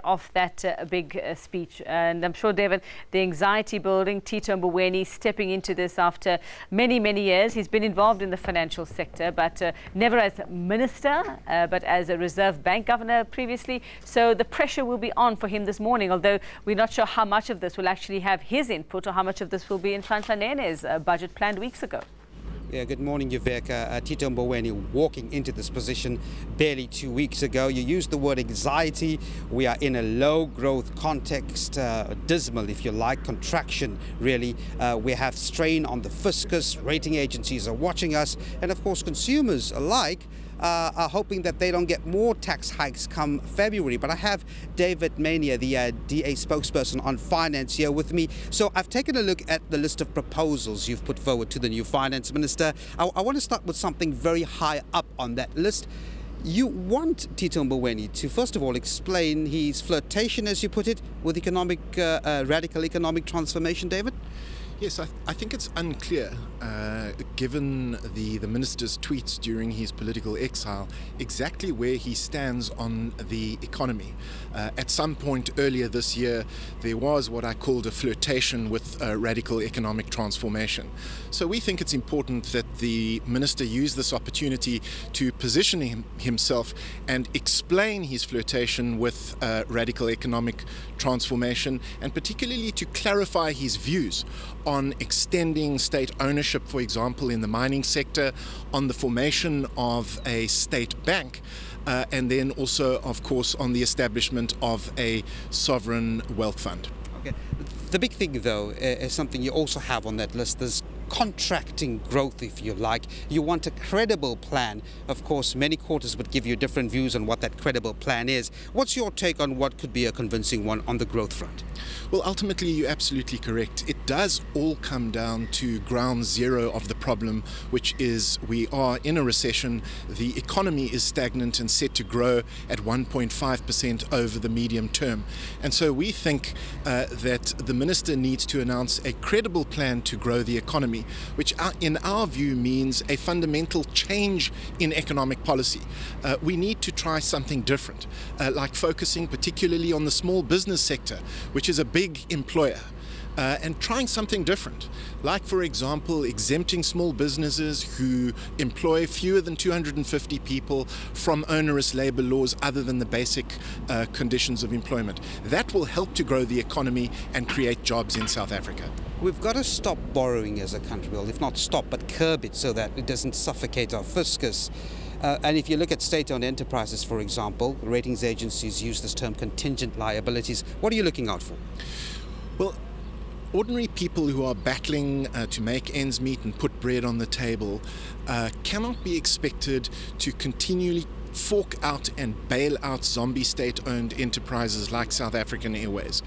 Of that big speech, and I'm sure, David, the anxiety building. Tito Mboweni stepping into this after many years. He's been involved in the financial sector, but never as minister, but as a Reserve Bank governor previously. So the pressure will be on for him this morning, although we're not sure how much of this will actually have his input or how much of this will be in Nhlanhla Nene's budget planned weeks ago. Yeah, good morning, Yuveka. Tito Mboweni walking into this position barely 2 weeks ago. You used the word anxiety. We are in a low growth context, dismal if you like, contraction really. We have strain on the fiscus, rating agencies are watching us, and of course consumers alike are hoping that they don't get more tax hikes come February. But I have David Mania, the DA spokesperson on finance, here with me. So I've taken a look at the list of proposals you've put forward to the new finance minister. I want to start with something very high up on that list. You want Tito Mboweni to, first of all, explain his flirtation, as you put it, with radical economic transformation, David? Yes, I think it's unclear, given the minister's tweets during his political exile, exactly where he stands on the economy. At some point earlier this year, there was what I called a flirtation with radical economic transformation. So we think it's important that the minister use this opportunity to position himself and explain his flirtation with radical economic transformation, and particularly to clarify his views on extending state ownership, for example, in the mining sector, on the formation of a state bank, and then also, of course, on the establishment of a sovereign wealth fund. Okay. The big thing, though, is something you also have on that list. There's contracting growth, if you like. You want a credible plan. Of course, many quarters would give you different views on what that credible plan is. What's your take on what could be a convincing one on the growth front? Well, ultimately, you're absolutely correct. It does all come down to ground zero of the problem, which is we are in a recession. The economy is stagnant and set to grow at 1.5% over the medium term. And so we think that the minister needs to announce a credible plan to grow the economy, which in our view means a fundamental change in economic policy. We need to try something different, like focusing particularly on the small business sector, which is a big employer. And trying something different, like, for example, exempting small businesses who employ fewer than 250 people from onerous labor laws other than the basic conditions of employment. That will help to grow the economy and create jobs in South Africa. We've got to stop borrowing as a country, well, if not stop, but curb it so that it doesn't suffocate our fiscus. And if you look at state-owned enterprises, for example, ratings agencies use this term contingent liabilities. What are you looking out for? Well, ordinary people who are battling to make ends meet and put bread on the table cannot be expected to continually fork out and bail out zombie state-owned enterprises like South African Airways.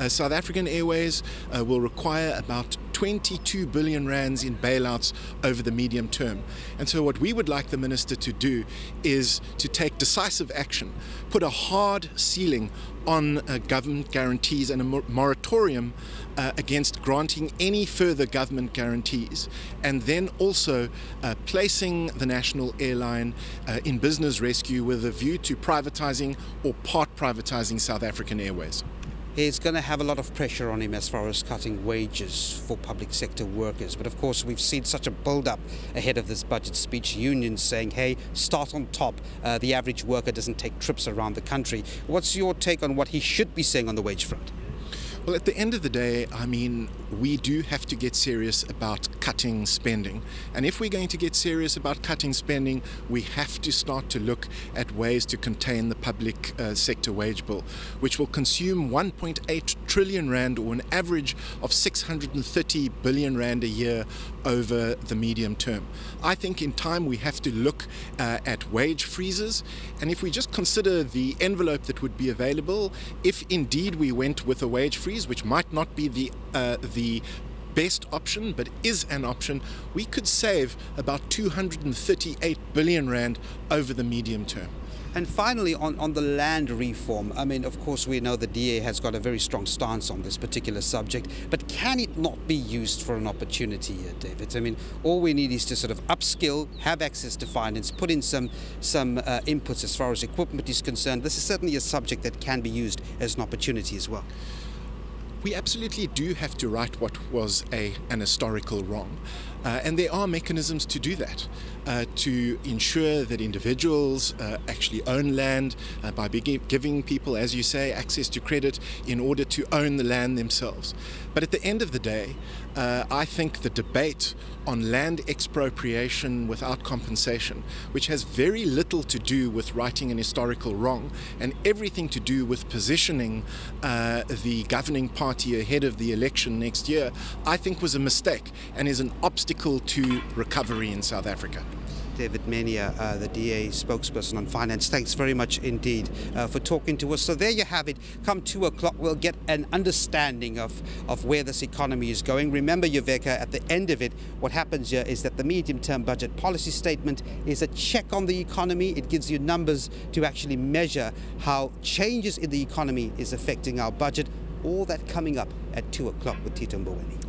South African Airways will require about 22 billion rands in bailouts over the medium term. And so what we would like the minister to do is to take decisive action, put a hard ceiling on government guarantees and a moratorium against granting any further government guarantees, and then also placing the national airline in business rescue with a view to privatizing or part privatizing South African Airways. He's going to have a lot of pressure on him as far as cutting wages for public sector workers. But of course, we've seen such a build-up ahead of this budget speech. Unions saying, hey, start on top. The average worker doesn't take trips around the country. What's your take on what he should be saying on the wage front? Well, at the end of the day, I mean, we do have to get serious about cutting spending. And if we're going to get serious about cutting spending, we have to start to look at ways to contain the public sector wage bill, which will consume 1.8 trillion rand, or an average of 630 billion rand a year over the medium term. I think in time we have to look at wage freezes. And if we just consider the envelope that would be available, if indeed we went with a wage freeze, which might not be the best option, but is an option, we could save about 238 billion rand over the medium term. And finally, on the land reform, I mean, of course, we know the DA has got a very strong stance on this particular subject, but can it not be used for an opportunity here, David? I mean, all we need is to sort of upskill, have access to finance, put in some inputs as far as equipment is concerned. This is certainly a subject that can be used as an opportunity as well. We absolutely do have to right what was an historical wrong. And there are mechanisms to do that, to ensure that individuals actually own land by giving people, as you say, access to credit in order to own the land themselves. But at the end of the day, I think the debate on land expropriation without compensation, which has very little to do with righting an historical wrong and everything to do with positioning the governing party ahead of the election next year, I think was a mistake and is an obstacle to recovery in South Africa. David Mania, the DA spokesperson on finance, thanks very much indeed for talking to us. So there you have it. Come 2 o'clock, we'll get an understanding of where this economy is going. Remember, Yuveka, at the end of it, what happens here is that the medium-term budget policy statement is a check on the economy. It gives you numbers to actually measure how changes in the economy is affecting our budget. All that coming up at 2 o'clock with Tito Mboweni.